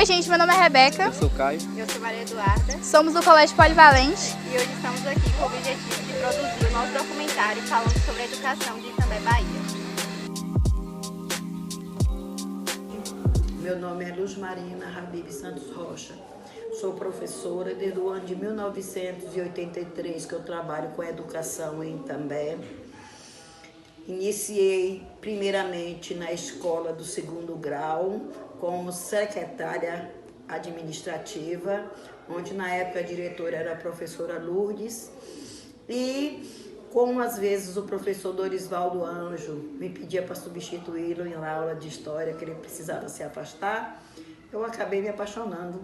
Oi gente, meu nome é Rebeca. Eu sou o Caio. Eu sou Maria Eduarda. Somos do Colégio Polivalente. E hoje estamos aqui com o objetivo de produzir o nosso documentário falando sobre a educação de Itambé, Bahia. Meu nome é Luz Marina Habib Santos Rocha. Sou professora desde o ano de 1983 que eu trabalho com educação em Itambé. Iniciei primeiramente na escola do segundo grau como secretária administrativa, onde na época a diretora era a professora Lourdes. E como às vezes o professor Dorisvaldo Anjo me pedia para substituí-lo em aula de história, que ele precisava se afastar, eu acabei me apaixonando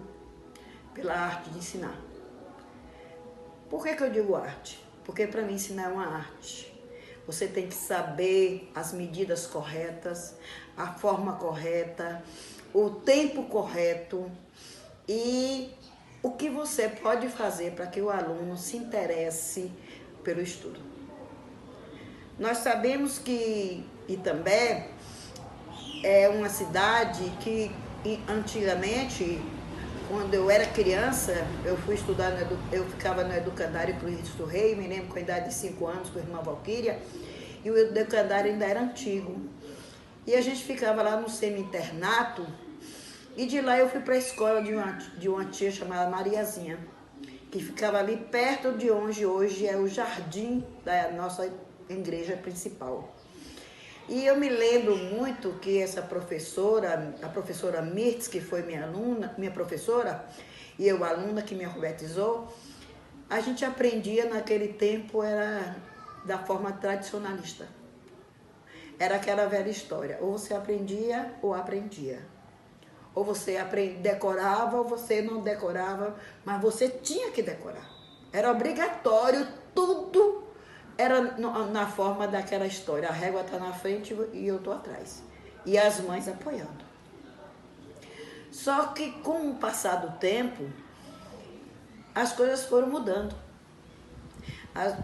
pela arte de ensinar. Por que eu digo arte? Porque para mim ensinar é uma arte. Você tem que saber as medidas corretas, a forma correta, o tempo correto e o que você pode fazer para que o aluno se interesse pelo estudo. Nós sabemos que Itambé é uma cidade que antigamente, quando eu era criança, eu fui estudar, eu ficava no educandário Cristo Rei, me lembro com a idade de 5 anos, com a irmã Valquíria, e o educandário ainda era antigo. E a gente ficava lá no semi-internato, e de lá eu fui para a escola de uma tia chamada Mariazinha, que ficava ali perto de onde hoje é o jardim da nossa igreja principal. E eu me lembro muito que essa professora, a professora Mirtz, que foi minha professora, e eu aluna que me alfabetizou, a gente aprendia naquele tempo, era da forma tradicionalista. Era aquela velha história, ou você aprendia ou aprendia. Ou você decorava ou você não decorava, mas você tinha que decorar. Era obrigatório, tudo era na forma daquela história. A régua está na frente e eu estou atrás. E as mães apoiando. Só que com o passar do tempo, as coisas foram mudando.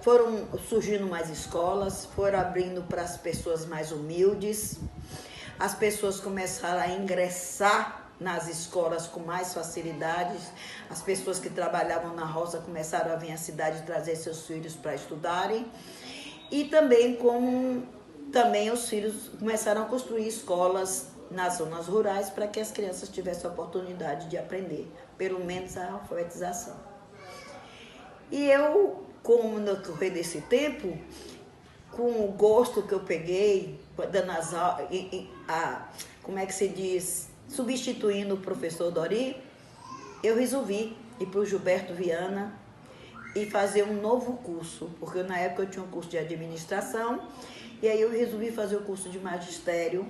Foram surgindo mais escolas, foram abrindo para as pessoas mais humildes. As pessoas começaram a ingressar nas escolas com mais facilidades. As pessoas que trabalhavam na roça começaram a vir à cidade trazer seus filhos para estudarem. E também os filhos começaram a construir escolas nas zonas rurais para que as crianças tivessem a oportunidade de aprender, pelo menos a alfabetização. E eu, como no correr desse tempo, com o gosto que eu peguei, dando as aulas, como é que se diz, substituindo o professor Dori, eu resolvi ir para o Gilberto Viana e fazer um novo curso, porque na época eu tinha um curso de administração, e aí eu resolvi fazer o curso de magistério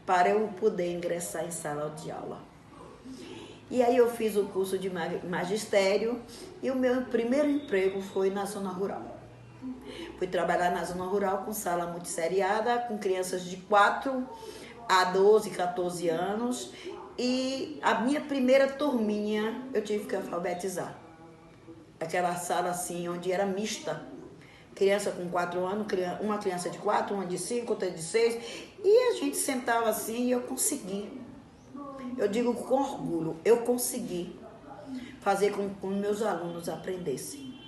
para eu poder ingressar em sala de aula. E aí eu fiz o curso de magistério e o meu primeiro emprego foi na zona rural. Fui trabalhar na zona rural com sala multisseriada, com crianças de 4 a 12, 14 anos. E a minha primeira turminha eu tive que alfabetizar. Aquela sala assim, onde era mista. Criança com 4 anos, uma criança de 4, uma de 5, outra de 6. E a gente sentava assim e eu consegui. Eu digo com orgulho, eu consegui fazer com que meus alunos aprendessem.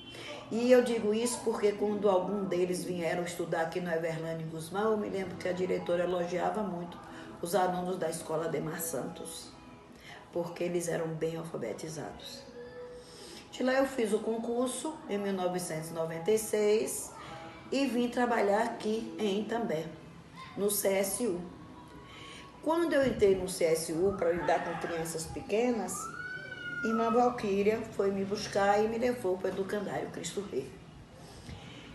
E eu digo isso porque quando algum deles vieram estudar aqui no Everlane Guzmão, eu me lembro que a diretora elogiava muito os alunos da escola Ademar Santos, porque eles eram bem alfabetizados. De lá eu fiz o concurso em 1996 e vim trabalhar aqui em Itambé, no CSU. Quando eu entrei no CSU para lidar com crianças pequenas, irmã Valquíria foi me buscar e me levou para o Educandário Cristo Rei.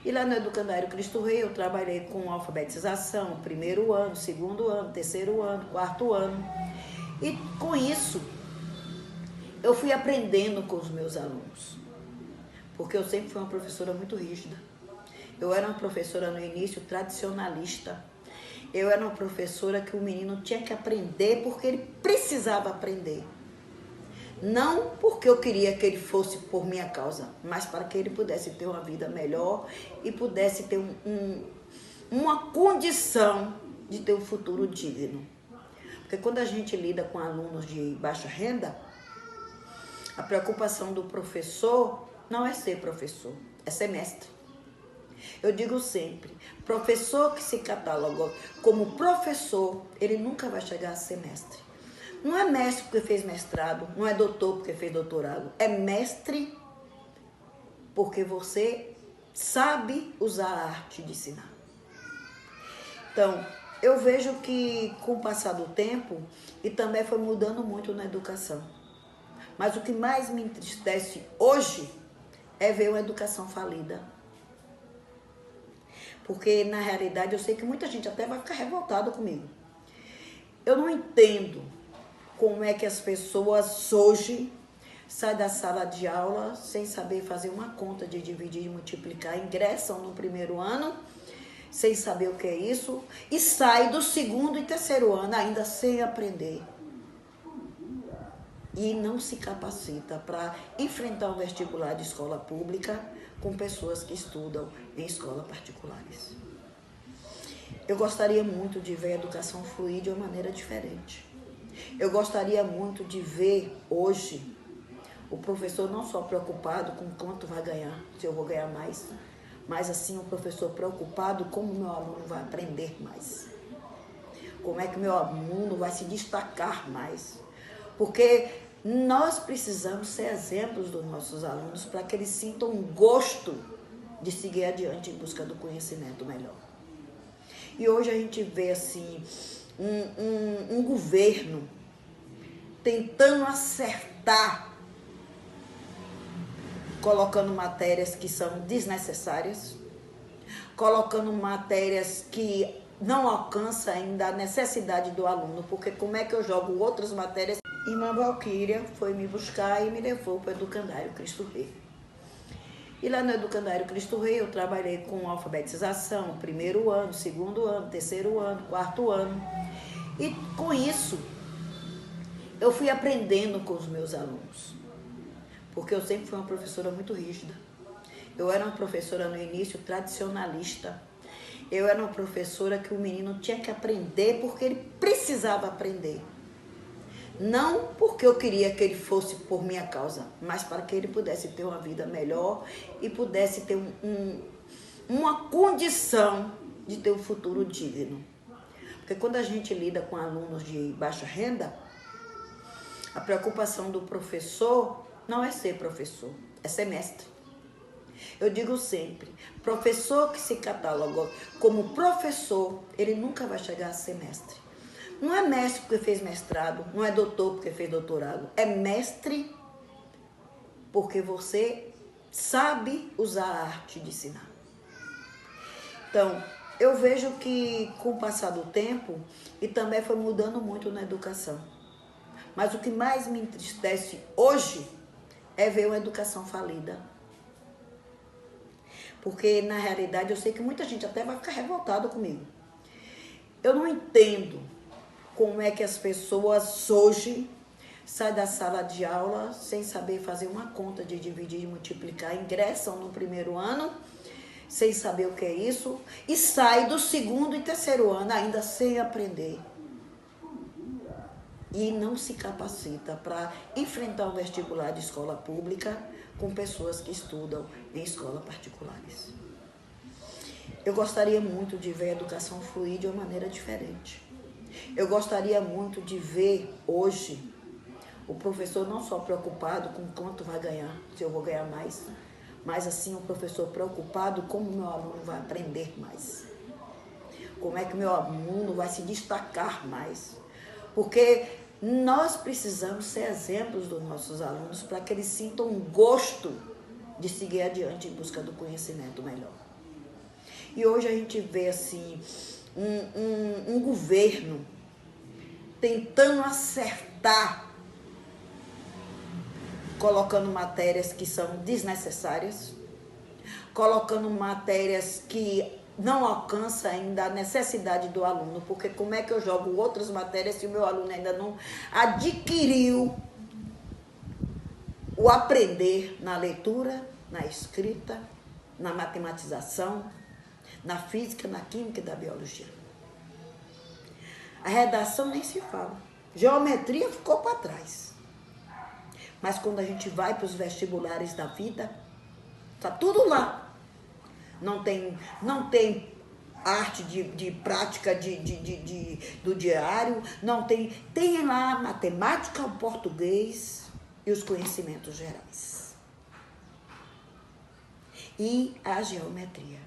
E lá no Educandário Cristo Rei eu trabalhei com alfabetização, primeiro ano, segundo ano, terceiro ano, quarto ano. E com isso eu fui aprendendo com os meus alunos, porque eu sempre fui uma professora muito rígida. Eu era uma professora no início tradicionalista. Eu era uma professora que o menino tinha que aprender porque ele precisava aprender. Não porque eu queria que ele fosse por minha causa, mas para que ele pudesse ter uma vida melhor e pudesse ter uma condição de ter um futuro digno. Porque quando a gente lida com alunos de baixa renda, a preocupação do professor não é ser professor, é ser mestre. Eu digo sempre, professor que se cataloga como professor, ele nunca vai chegar a ser mestre. Não é mestre porque fez mestrado, não é doutor porque fez doutorado. É mestre porque você sabe usar a arte de ensinar. Então, eu vejo que com o passar do tempo, e também foi mudando muito na educação. Mas o que mais me entristece hoje é ver uma educação falida. Porque, na realidade, eu sei que muita gente até vai ficar revoltada comigo. Eu não entendo como é que as pessoas hoje saem da sala de aula sem saber fazer uma conta de dividir e multiplicar, ingressam no primeiro ano sem saber o que é isso e saem do segundo e terceiro ano ainda sem aprender. E não se capacita para enfrentar um vestibular de escola pública com pessoas que estudam em escolas particulares. Eu gostaria muito de ver a educação fluir de uma maneira diferente. Eu gostaria muito de ver hoje o professor não só preocupado com quanto vai ganhar, se eu vou ganhar mais, mas assim o professor preocupado como o meu aluno vai aprender mais. Como é que o meu aluno vai se destacar mais. Porque nós precisamos ser exemplos dos nossos alunos para que eles sintam um gosto de seguir adiante em busca do conhecimento melhor. E hoje a gente vê assim um governo tentando acertar, colocando matérias que são desnecessárias, colocando matérias que não alcançam ainda a necessidade do aluno, porque como é que eu jogo outras matérias? Irmã Valquíria foi me buscar e me levou para o Educandário Cristo Rei. E lá no Educandário Cristo Rei eu trabalhei com alfabetização, primeiro ano, segundo ano, terceiro ano, quarto ano. E com isso eu fui aprendendo com os meus alunos, porque eu sempre fui uma professora muito rígida. Eu era uma professora no início tradicionalista. Eu era uma professora que o menino tinha que aprender porque ele precisava aprender. Não porque eu queria que ele fosse por minha causa, mas para que ele pudesse ter uma vida melhor e pudesse ter uma condição de ter um futuro digno. Porque quando a gente lida com alunos de baixa renda, a preocupação do professor não é ser professor, é ser mestre. Eu digo sempre, professor que se cataloga como professor, ele nunca vai chegar a ser mestre. Não é mestre porque fez mestrado, não é doutor porque fez doutorado. É mestre porque você sabe usar a arte de ensinar. Então, eu vejo que com o passar do tempo, e também foi mudando muito na educação. Mas o que mais me entristece hoje é ver uma educação falida. Porque, na realidade, eu sei que muita gente até vai ficar revoltada comigo. Eu não entendo como é que as pessoas hoje saem da sala de aula sem saber fazer uma conta de dividir e multiplicar, ingressam no primeiro ano sem saber o que é isso e saem do segundo e terceiro ano ainda sem aprender. E não se capacita para enfrentar um vestibular de escola pública com pessoas que estudam em escolas particulares. Eu gostaria muito de ver a educação fluir de uma maneira diferente. Eu gostaria muito de ver hoje o professor não só preocupado com quanto vai ganhar, se eu vou ganhar mais, mas assim o professor preocupado como o meu aluno vai aprender mais. Como é que o meu aluno vai se destacar mais. Porque nós precisamos ser exemplos dos nossos alunos para que eles sintam um gosto de seguir adiante em busca do conhecimento melhor. E hoje a gente vê assim um governo tentando acertar, colocando matérias que são desnecessárias, colocando matérias que não alcançam ainda a necessidade do aluno, porque como é que eu jogo outras matérias se o meu aluno ainda não adquiriu o aprender na leitura, na escrita, na matematização, na física, na química e da biologia. A redação nem se fala. Geometria ficou para trás. Mas quando a gente vai para os vestibulares da vida, tá tudo lá. Não tem arte de prática do diário, não tem. Tem lá matemática, o português e os conhecimentos gerais. E a geometria.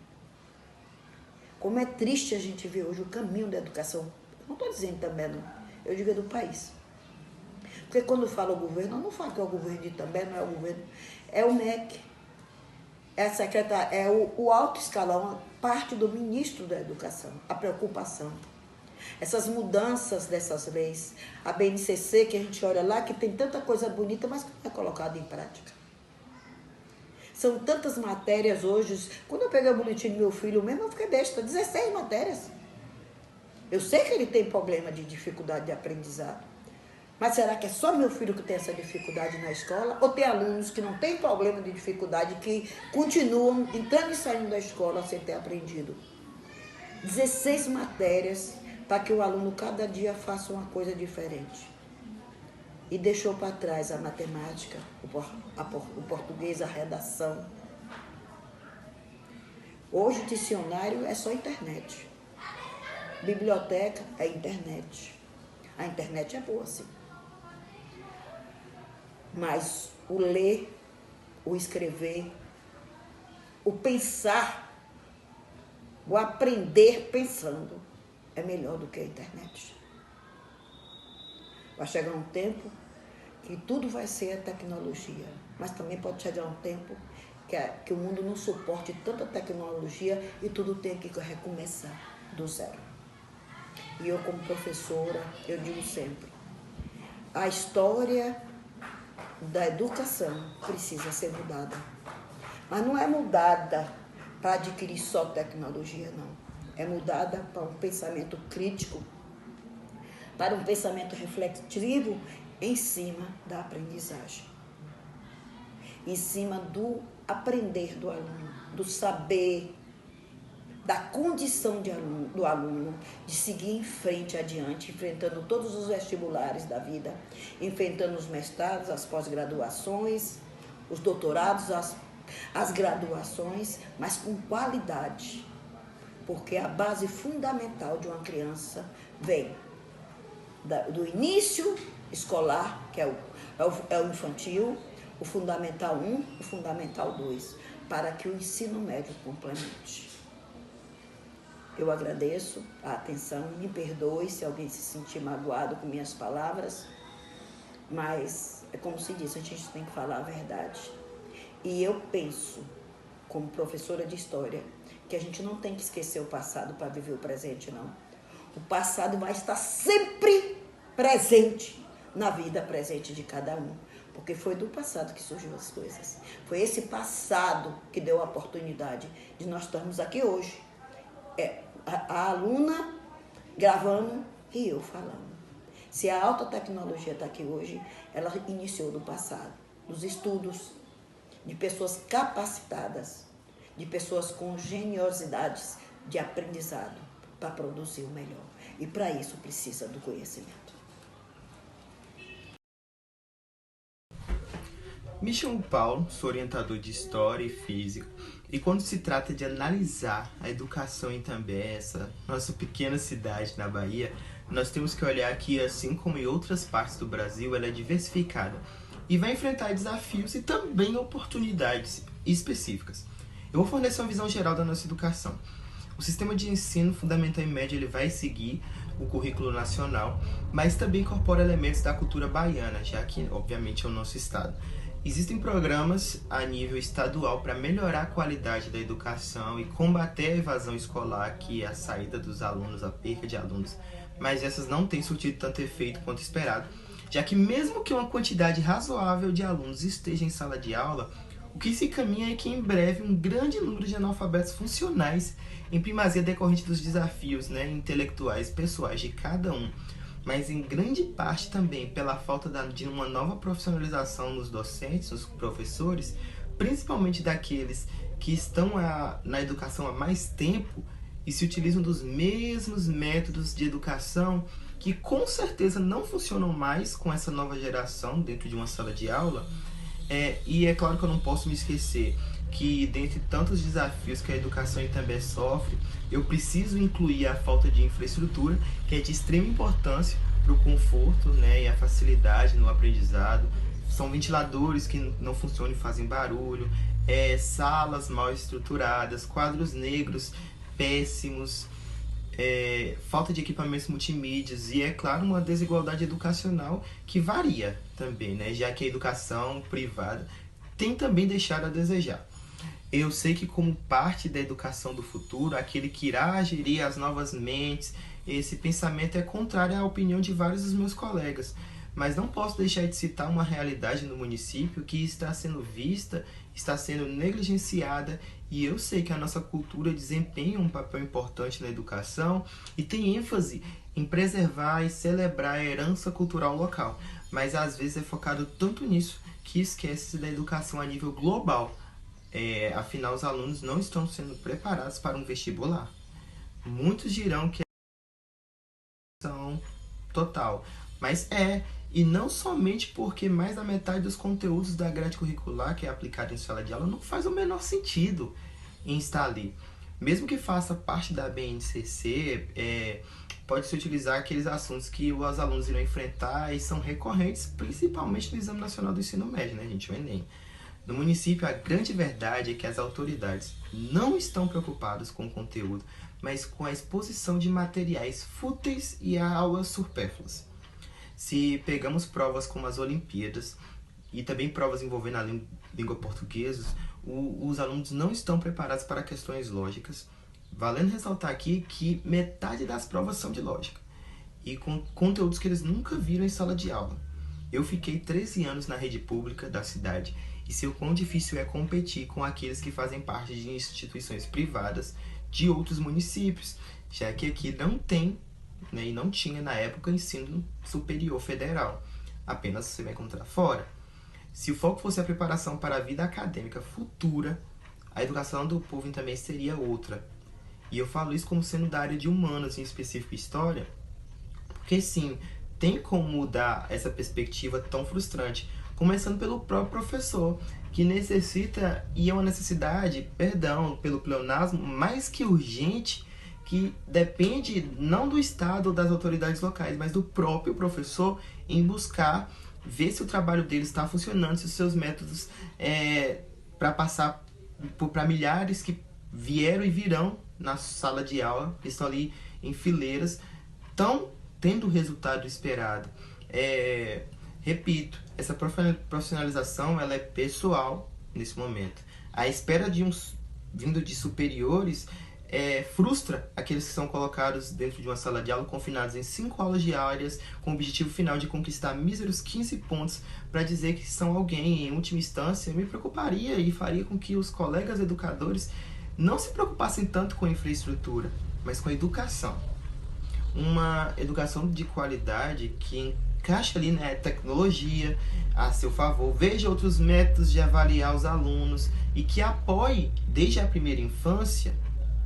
Como é triste a gente ver hoje o caminho da educação. Não estou dizendo também, não. Eu digo é do país. Porque quando fala o governo, eu não falo que é o governo de também, não é o governo. É o MEC. É a secretária, é o alto escalão, parte do ministro da Educação, a preocupação. Essas mudanças dessas leis, a BNCC, que a gente olha lá, que tem tanta coisa bonita, mas que não é colocada em prática. São tantas matérias hoje. Quando eu peguei o boletim do meu filho mesmo, eu fiquei besta, 16 matérias. Eu sei que ele tem problema de dificuldade de aprendizado. Mas será que é só meu filho que tem essa dificuldade na escola? Ou tem alunos que não têm problema de dificuldade, que continuam entrando e saindo da escola sem ter aprendido? 16 matérias para que o aluno cada dia faça uma coisa diferente. E deixou para trás a matemática, o português, a redação. Hoje o dicionário é só internet. Biblioteca é internet. A internet é boa, sim. Mas o ler, o escrever, o pensar, o aprender pensando é melhor do que a internet. Vai chegar um tempo que tudo vai ser a tecnologia, mas também pode chegar um tempo que o mundo não suporte tanta tecnologia e tudo tem que recomeçar do zero. E eu, como professora, eu digo sempre, a história da educação precisa ser mudada. Mas não é mudada para adquirir só tecnologia, não. É mudada para um pensamento crítico, para um pensamento reflexivo em cima da aprendizagem. Em cima do aprender do aluno, do saber, da condição do aluno de seguir em frente, adiante, enfrentando todos os vestibulares da vida, enfrentando os mestrados, as pós-graduações, os doutorados, as graduações, mas com qualidade. Porque a base fundamental de uma criança vem do início escolar, que é o infantil, o Fundamental 1, o Fundamental 2, para que o ensino médio complemente. Eu agradeço a atenção, me perdoe se alguém se sentir magoado com minhas palavras, mas é como se diz, a gente tem que falar a verdade. E eu penso, como professora de história, que a gente não tem que esquecer o passado para viver o presente, não. O passado vai estar sempre presente na vida presente de cada um, porque foi do passado que surgiu as coisas. Foi esse passado que deu a oportunidade de nós estarmos aqui hoje. A aluna gravando e eu falando. Se a alta tecnologia está aqui hoje, ela iniciou no passado, dos estudos, de pessoas capacitadas, de pessoas com geniosidades de aprendizado para produzir o melhor. E para isso precisa do conhecimento. Me chamo Paulo, sou orientador de História e Física, e quando se trata de analisar a educação em Itambé, essa nossa pequena cidade na Bahia, nós temos que olhar que, assim como em outras partes do Brasil, ela é diversificada e vai enfrentar desafios e também oportunidades específicas. Eu vou fornecer uma visão geral da nossa educação. O sistema de ensino fundamental e médio ele vai seguir o currículo nacional, mas também incorpora elementos da cultura baiana, já que, obviamente, é o nosso estado. Existem programas a nível estadual para melhorar a qualidade da educação e combater a evasão escolar, que é a saída dos alunos, a perca de alunos, mas essas não têm surtido tanto efeito quanto esperado, já que mesmo que uma quantidade razoável de alunos esteja em sala de aula, o que se caminha é que em breve um grande número de analfabetos funcionais, em primazia decorrente dos desafios intelectuais pessoais de cada um, mas em grande parte também pela falta de uma nova profissionalização nos docentes, nos professores, principalmente daqueles que estão na educação há mais tempo, e se utilizam dos mesmos métodos de educação que com certeza não funcionam mais com essa nova geração dentro de uma sala de aula. E é claro que eu não posso me esquecer que, dentre tantos desafios que a educação também sofre, eu preciso incluir a falta de infraestrutura, que é de extrema importância para o conforto, né, e a facilidade no aprendizado. São ventiladores que não funcionam e fazem barulho, salas mal estruturadas, quadros negros péssimos, falta de equipamentos multimídias e, é claro, uma desigualdade educacional que varia também, né, já que a educação privada tem também deixado a desejar. Eu sei que, como parte da educação do futuro, aquele que irá gerir as novas mentes, esse pensamento é contrário à opinião de vários dos meus colegas, mas não posso deixar de citar uma realidade no município que está sendo vista, está sendo negligenciada, e eu sei que a nossa cultura desempenha um papel importante na educação e tem ênfase em preservar e celebrar a herança cultural local, mas às vezes é focado tanto nisso que esquece da educação a nível global. Afinal, os alunos não estão sendo preparados para um vestibular. Muitos dirão que é total, mas e não somente porque mais da metade dos conteúdos da grade curricular que é aplicada em sala de aula não faz o menor sentido em estar ali. Mesmo que faça parte da BNCC, pode-se utilizar aqueles assuntos que os alunos irão enfrentar e são recorrentes, principalmente no Exame Nacional do Ensino Médio, né, gente, o Enem. No município, a grande verdade é que as autoridades não estão preocupadas com o conteúdo, mas com a exposição de materiais fúteis e aulas supérfluas. Se pegamos provas como as Olimpíadas e também provas envolvendo a língua portuguesa, os alunos não estão preparados para questões lógicas, valendo ressaltar aqui que metade das provas são de lógica e com conteúdos que eles nunca viram em sala de aula. Eu fiquei 13 anos na rede pública da cidade e sei o quão difícil é competir com aqueles que fazem parte de instituições privadas de outros municípios, já que aqui não tem, né, e não tinha na época ensino superior federal, apenas você vai encontrar fora. Se o foco fosse a preparação para a vida acadêmica futura, a educação do povo também seria outra. E eu falo isso como sendo da área de humanas, em específico história, porque sim, tem como mudar essa perspectiva tão frustrante, começando pelo próprio professor, que necessita, e é uma necessidade, pelo pleonasmo, mais que urgente, que depende não do Estado ou das autoridades locais, mas do próprio professor em buscar ver se o trabalho dele está funcionando, se os seus métodos para passar para milhares que vieram e virão na sala de aula, que estão ali em fileiras, estão tendo o resultado esperado. Repito, essa profissionalização ela é pessoal nesse momento. A espera vindo de superiores frustra aqueles que são colocados dentro de uma sala de aula confinados em 5 aulas diárias com o objetivo final de conquistar míseros 15 pontos para dizer que são alguém. Em última instância, eu me preocuparia e faria com que os colegas educadores não se preocupassem tanto com a infraestrutura, mas com a educação. Uma educação de qualidade que encaixa ali na tecnologia a seu favor, veja outros métodos de avaliar os alunos e que apoie desde a primeira infância.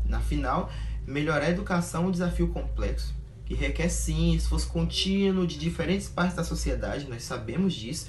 Na final, melhorar a educação é um desafio complexo, que requer sim esforço contínuo de diferentes partes da sociedade, nós sabemos disso,